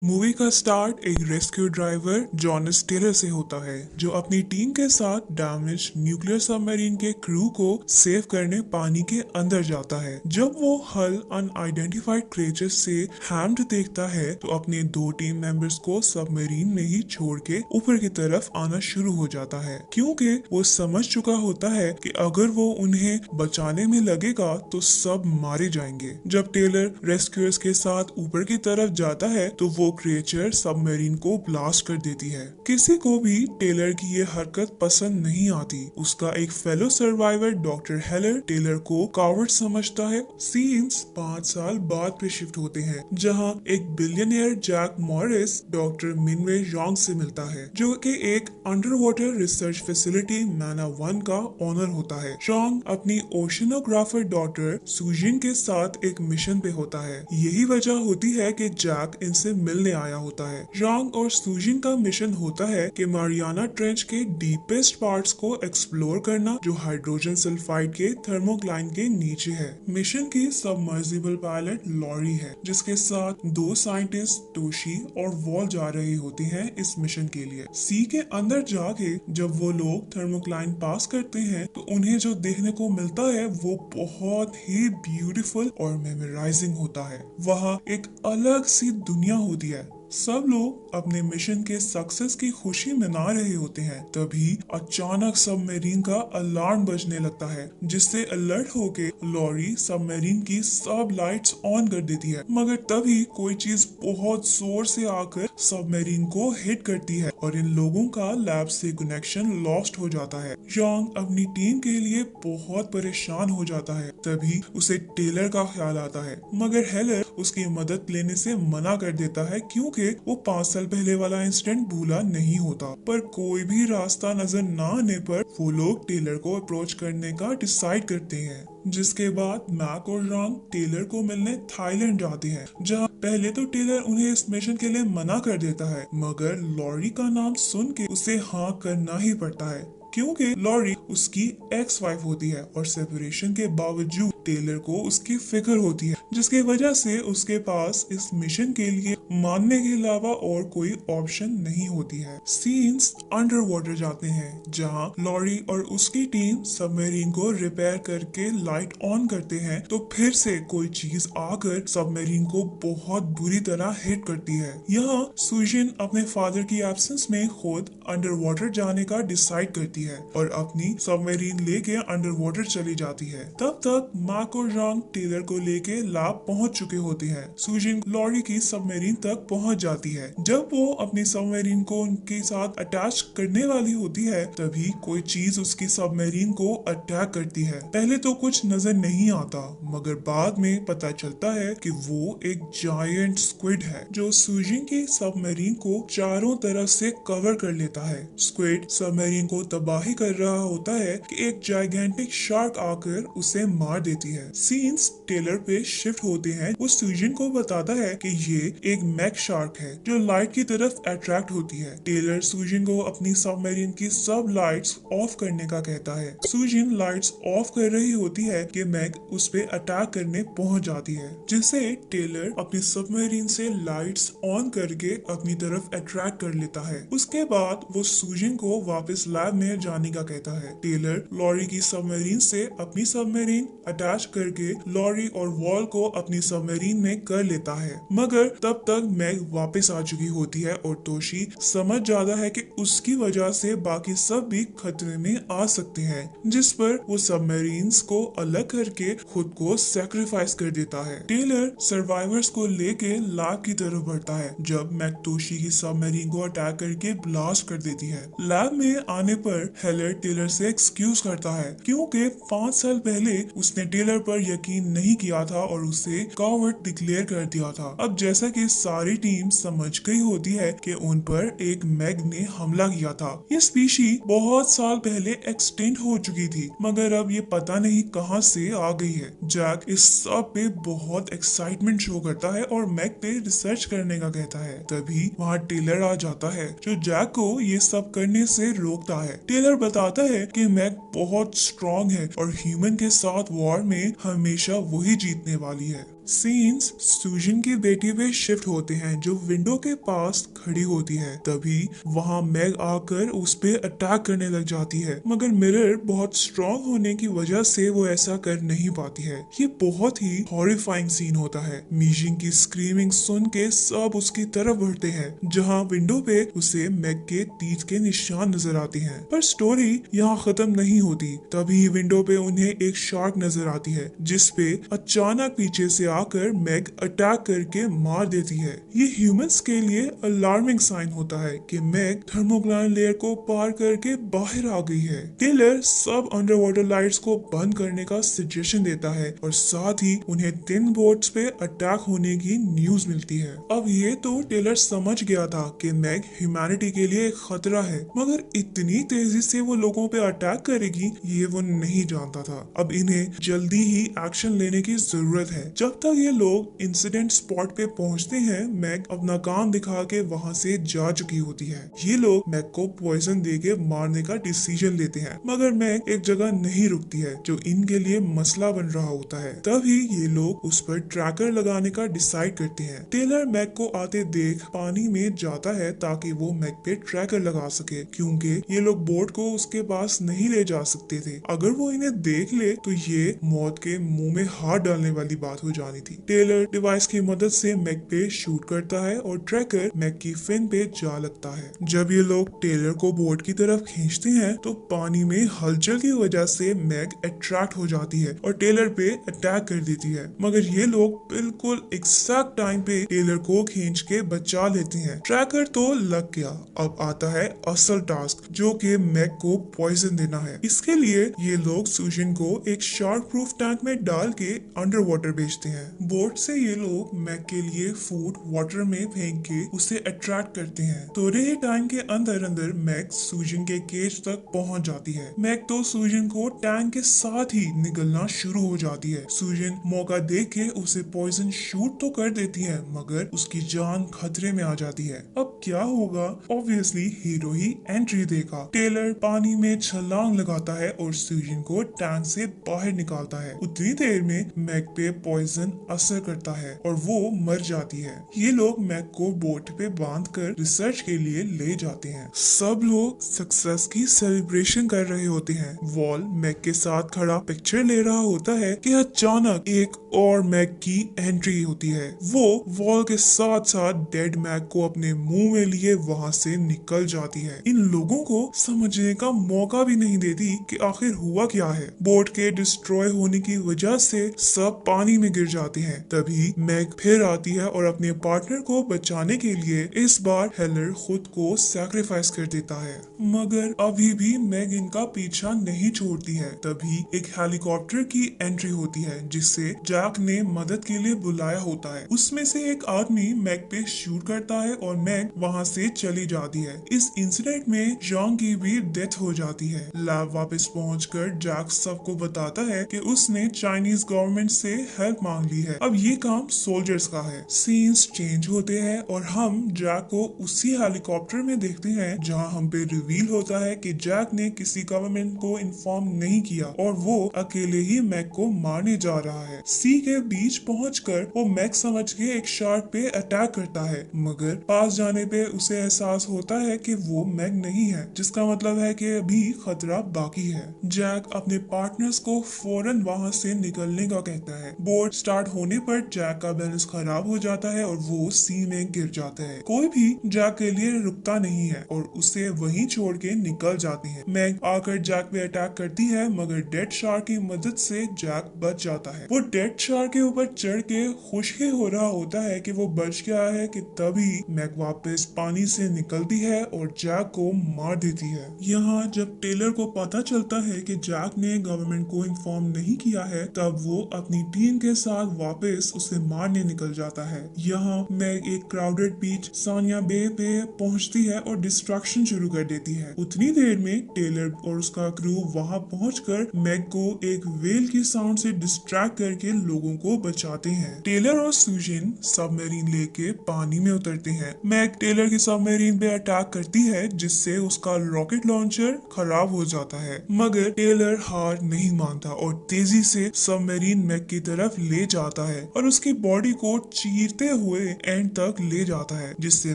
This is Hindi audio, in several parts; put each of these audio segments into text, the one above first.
मूवी का स्टार्ट एक रेस्क्यू ड्राइवर जॉनस टेलर से होता है जो अपनी टीम के साथ डैमेज न्यूक्लियर सबमरीन के क्रू को सेव करने पानी के अंदर जाता है। जब वो हल अनआइडेंटिफाइड क्रिएचर्स से हैम्ड देखता है तो अपने दो टीम मेंबर्स को सबमरीन में ही छोड़ के ऊपर की तरफ आना शुरू हो जाता है, क्योंकि वो समझ चुका होता है कि अगर वो उन्हें बचाने में लगेगा तो सब मारे जाएंगे। जब टेलर रेस्क्यूअर्स के साथ ऊपर की तरफ जाता है तो वो क्रिएचर सबमरीन को ब्लास्ट कर देती है। किसी को भी टेलर की ये हरकत पसंद नहीं आती। उसका एक fellow survivor doctor Heller Taylor को कावर्ड समझता है। सीन्स 5 साल बाद पे शिफ्ट होते हैं, जहां एक बिलियनियर जैक मॉरिस डॉक्टर मिनवे जोंग से मिलता है, जो कि एक अंडर वाटर रिसर्च फैसिलिटी मैना 1 का ओनर होता है। जोंग अपनी ओशनोग्राफर डॉटर सुजिन के साथ एक मिशन पे होता है। यही वजह होती है कि जैक इनसे मिलने आया होता है। जोंग और सुजिन का मिशन होता है कि मारियाना ट्रेंच के डीपेस्ट पार्ट्स को एक्सप्लोर करना, जो हाइड्रोजन सल्फाइड के थर्मोक्लाइन के नीचे है। मिशन की सबमर्सिबल पायलट लॉरी है, जिसके साथ दो साइंटिस्ट टोशी और वॉल जा रही होती हैं इस मिशन के लिए। सी के अंदर जाके जब वो लोग थर्मोक्लाइन पास करते हैं तो उन्हें जो देखने को मिलता है वो बहुत ही ब्यूटीफुल और मेमोराइजिंग होता है। वहाँ एक अलग सी दुनिया होती है। सब लोग अपने मिशन के सक्सेस की खुशी मना रहे होते हैं। तभी अचानक सबमरीन का अलार्म बजने लगता है, जिससे अलर्ट होके लॉरी सबमरीन की सब लाइट्स ऑन कर देती है। मगर तभी कोई चीज बहुत जोर से आकर सबमरीन को हिट करती है और इन लोगों का लैब से कनेक्शन लॉस्ट हो जाता है। जोंग अपनी टीम के लिए बहुत परेशान हो जाता है। तभी उसे टेलर का ख्याल आता है, मगर हेलर उसकी मदद लेने से मना कर देता है, क्योंकि वो 5 साल पहले वाला इंसिडेंट भूला नहीं होता। पर कोई भी रास्ता नजर न आने पर वो लोग टेलर को अप्रोच करने का डिसाइड करते हैं, जिसके बाद मैक और जोंग टेलर को मिलने थाईलैंड जाते हैं, जहां पहले तो टेलर उन्हें इस मिशन के लिए मना कर देता है, मगर लॉरी का नाम सुन के उसे हाँ करना ही पड़ता है, क्योंकि लॉरी उसकी एक्स वाइफ होती है और सेपरेशन के बावजूद टेलर को उसकी फिक्र होती है, जिसकी वजह से उसके पास इस मिशन के लिए मानने के अलावा और कोई ऑप्शन नहीं होती है। सीन्स अंडर वाटर जाते हैं, जहां लॉरी और उसकी टीम सबमरीन को रिपेयर करके लाइट ऑन करते हैं तो फिर से कोई चीज आकर सबमरीन को बहुत बुरी तरह हिट करती है। यहाँ सुजिन अपने फादर की एब्सेंस में खुद अंडर वाटर जाने का डिसाइड करती है और अपनी सबमरीन लेके अंडर वाटर चली जाती है। तब तक मार्क और जोंग टेलर को लेके लैब पहुंच चुके होते हैं। सुजिन लॉरी की सबमरीन तक पहुंच जाती है। जब वो अपनी सबमरीन को उनके साथ अटैच करने वाली होती है, तभी कोई चीज उसकी सबमरीन को अटैक करती है। पहले तो कुछ नजर नहीं आता, मगर बाद में पता चलता है कि वो एक जायंट स्क्विड है, जो सुजिन की सबमरीन को चारों तरफ से कवर कर लेता है। स्क्विड सबमरीन को तबाही कर रहा होता है कि एक जायगेंटिक शार्क आकर उसे मार देती है। सीन्स टेलर पे शिफ्ट होते हैं। वो सुजिन को बताता है कि ये एक मैक शार्क है जो लाइट की तरफ अट्रैक्ट होती है। टेलर सुजिन को अपनी सबमरीन की सब लाइट्स ऑफ करने का कहता है। सुजिन लाइट्स ऑफ कर रही होती है कि मैक उस पे अटैक करने पहुंच जाती है, जिससे टेलर अपनी सबमरीन से लाइट्स ऑन करके अपनी तरफ अट्रैक्ट कर लेता है। उसके बाद वो सुजिन को वापस लैब में जाने का कहता है। टेलर लॉरी की सबमरीन से अपनी सबमरीन अटैच करके लॉरी और वॉल को अपनी सबमरीन में कर लेता है, मगर तब तक मैग वापस आ चुकी होती है और तोशी समझ जाता है कि उसकी वजह से बाकी सब भी खतरे में आ सकते हैं, जिस पर वो सबमरीन्स को अलग करके खुद को सैक्रिफाइस कर देता है। टेलर सर्वाइवर्स को लेके लैब की तरफ बढ़ता है, जब मैग तोशी की सबमरीन को अटैक करके ब्लास्ट कर देती है। लैब में आने पर हेलर टेलर से एक्सक्यूज करता है, क्योंकि 5 साल पहले उसने टेलर पर यकीन नहीं किया था और उसे कावर्ड डिक्लेयर कर दिया था। अब जैसा कि सारी टीम समझ गई होती है कि उन पर एक मैग ने हमला किया था। ये स्पीशी बहुत साल पहले एक्सटेंड हो चुकी थी, मगर अब ये पता नहीं कहां से आ गई है। जैक इस सब पे बहुत एक्साइटमेंट शो करता है और मैग पे रिसर्च करने का कहता है। तभी वहाँ टेलर आ जाता है, जो जैक को ये सब करने से रोकता है। टेलर बताता है कि मैग बहुत स्ट्रॉन्ग है और ह्यूमन के साथ वॉर में हमेशा वही जीतने वाली है। सीन्स सूजन की बेटी पे शिफ्ट होते हैं जो विंडो के पास खड़ी होती है। तभी वहाँ मैग आकर उस पे अटैक करने लग जाती है, मगर मिरर बहुत स्ट्रॉन्ग होने की वजह से वो ऐसा कर नहीं पाती है। ये बहुत ही हॉरिफाइंग सीन होता है। मीजिंग की स्क्रीमिंग सुन के सब उसकी तरफ बढ़ते हैं, जहाँ विंडो पे उसे मैग के तीत के निशान नजर आते हैं। पर स्टोरी यहाँ खत्म नहीं होती। तभी विंडो पे उन्हें एक शार्क नजर आती है, जिसपे अचानक पीछे से आकर मैग अटैक करके मार देती है। ये ह्यूमंस के लिए अलार्मिंग साइन होता है कि मैग थर्मोग्लान लेयर को पार करके बाहर आ गई है। टेलर सब अंडर वाटर लाइट्स को बंद करने का सजेशन देता है और साथ ही उन्हें 3 बोट्स पे अटैक होने की न्यूज मिलती है। अब ये तो टेलर समझ गया था कि मैग ह्यूमैनिटी के लिए एक खतरा है, मगर इतनी तेजी से वो लोगों पे अटैक करेगी ये वो नहीं जानता था। अब इन्हें जल्दी ही एक्शन लेने की जरूरत है। जब तक ये लोग इंसिडेंट स्पॉट पे पहुंचते हैं, मैग अपना काम दिखा के वहां से जा चुकी होती है। ये लोग मैग को पॉइजन दे के मारने का डिसीजन लेते हैं, मगर मैग एक जगह नहीं रुकती है, जो इनके लिए मसला बन रहा होता है। तभी ये लोग उस पर ट्रैकर लगाने का डिसाइड करते हैं। टेलर मैग को आते देख पानी में जाता है ताकि वो मैग पे ट्रैकर लगा सके, क्योंकि ये लोग बोट को उसके पास नहीं ले जा सकते थे। अगर वो इन्हें देख ले तो ये मौत के मुंह में हाथ डालने वाली बात हो जानी थी। टेलर डिवाइस की मदद से मैग पे शूट करता है और ट्रैकर मैग की फिन पे जा लगता है। जब ये लोग टेलर को बोट की तरफ खींचते हैं तो पानी में हलचल की वजह से मैग अट्रैक्ट हो जाती है और टेलर पे अटैक कर देती है, मगर ये लोग बिल्कुल एग्जैक्ट टाइम पे टेलर को खींच के बचा लेते हैं। ट्रैकर तो लग गया। अब आता है असल टास्क, जो कि मैग को पॉइजन देना है। इसके लिए ये लोग सूजन को एक शार्क प्रूफ टैंक में डाल के अंडर वाटर भेजते हैं। बोट से ये लोग मैग के लिए फूड वाटर में फेंक के उसे अट्रैक्ट करते हैं। थोड़े ही टाइम के अंदर अंदर मैग सूजन के केज तक पहुंच जाती है। मैग तो सूजन को टैंक के साथ ही निगलना शुरू हो जाती है। सूजन मौका देख के उसे पॉइजन शूट तो कर देती है, मगर उसकी जान खतरे में आ जाती है। अब क्या होगा? ऑब्वियसली हीरो ही एंट्री देगा। टेलर पानी में छलांग लगाता है और सूजन को टैंक से बाहर निकालता है। उतनी देर में मैग पे पॉइजन असर करता है और वो मर जाती है। ये लोग मैग को बोट पे बांधकर रिसर्च के लिए ले जाते हैं। सब लोग सक्सेस की सेलिब्रेशन कर रहे होते हैं। वॉल मैग के साथ खड़ा पिक्चर ले रहा होता है कि अचानक एक और मैग की एंट्री होती है। वो वॉल के साथ साथ डेड मैग को अपने मुंह में लिए वहां से निकल जाती है। इन लोगों को समझने का मौका भी नहीं देती कि आखिर हुआ क्या है। बोट के डिस्ट्रॉय होने की वजह से सब पानी में गिर जाते हैं। तभी मैग फिर आती है और अपने पार्टनर को बचाने के लिए इस बार हेलर खुद को सैक्रिफाइस कर देता है, मगर अभी भी मैग इनका पीछा नहीं छोड़ती है। तभी एक हेलीकॉप्टर की एंट्री होती है, जिससे जैक ने मदद के लिए बुलाया होता है। उसमें से एक आदमी मैग पे शूट करता है और मैग वहां से चली जाती है। इस इंसिडेंट में जॉन की भी डेथ हो जाती है। लैब वापस पहुंचकर जैक सबको बताता है कि उसने चाइनीज गवर्नमेंट से हेल्प मांग ली है। अब ये काम सोल्जर्स का है। सीन्स चेंज होते हैं और हम जैक को उसी हेलीकॉप्टर में देखते हैं जहां हम पे रिवील होता है कि जैक ने किसी गवर्नमेंट को इन्फॉर्म नहीं किया और वो अकेले ही मैग को मारने जा रहा है। सी के बीच पहुंचकर वो मैग समझ के एक शार्क पे अटैक करता है, मगर पास जाने पे उसे एहसास होता है कि वो मैग नहीं है, जिसका मतलब है कि अभी खतरा बाकी है। जैक अपने पार्टनर्स को फौरन वहां से निकलने का कहता है। बोट स्टार्ट होने पर जैक का बैलेंस खराब हो जाता है और वो सी में गिर जाता है। कोई भी जैक के लिए रुकता नहीं है और उसे वहीं छोड़ के निकल जाते हैं। मैग आकर जैक पे अटैक करती है, मगर डेड शार्क की मदद से जैक बच जाता है। वो डेड शार्क के ऊपर चढ़ के खुश ही हो रहा होता है कि वो बच गया है कि तभी मैग वापस पानी से निकलती है और जैक को मार देती है। यहाँ जब टेलर को पता चलता है कि जैक ने गवर्नमेंट को इन्फॉर्म नहीं किया है, तब वो अपनी टीम के साथ वापस उसे मारने निकल जाता है। यहाँ मैग एक क्राउडेड बीच सानिया बे पे पहुंचती है और डिस्ट्रक्शन शुरू कर देती है। उतनी देर में टेलर और उसका क्रू वहां पहुंचकर मैग को एक वेल की साउंड से डिस्ट्रैक्ट करके लोगों को बचाते हैं। टेलर और सूजन सबमरीन लेके पानी में उतरते हैं। मैग टेलर की सबमरीन पे अटैक करती है, जिससे उसका रॉकेट लॉन्चर खराब हो जाता है। मगर टेलर हार नहीं मानता और तेजी से सबमरीन मैग की तरफ ले जाता है और उसकी बॉडी को चीरते हुए एंड तक ले जाता है, जिससे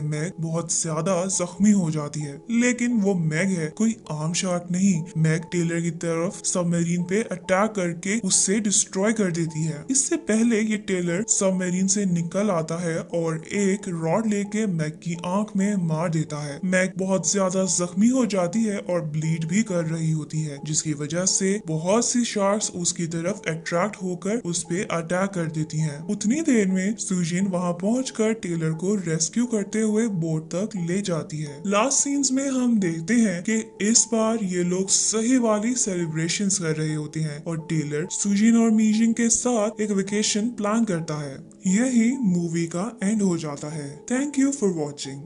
मैग बहुत ज्यादा जख्मी हो जाती है। लेकिन वो मैग है, कोई आम शार्क नहीं। मैग टेलर की तरफ सबमरीन पे अटैक करके उससे डिस्ट्रॉय कर देती है। इससे पहले ये टेलर सबमरीन से निकल आता है और एक रॉड लेके मैग की आंख में मार देता है। मैग बहुत ज्यादा जख्मी हो जाती है और ब्लीड भी कर रही होती है, जिसकी वजह से बहुत सी शार्क्स उसकी तरफ अट्रैक्ट होकर उस पे अटैक कर देती हैं। उतनी देर में सुजीन वहां पहुंचकर टेलर को रेस्क्यू करते हुए बोट तक ले जाती है। लास्ट सीन्स में हम देखते हैं कि इस बार ये लोग सही वाली सेलिब्रेशंस कर रहे होते हैं और टेलर सुजीन और मीजिंग के साथ एक वेकेशन प्लान करता है। यही मूवी का एंड हो जाता है। Thank you for watching.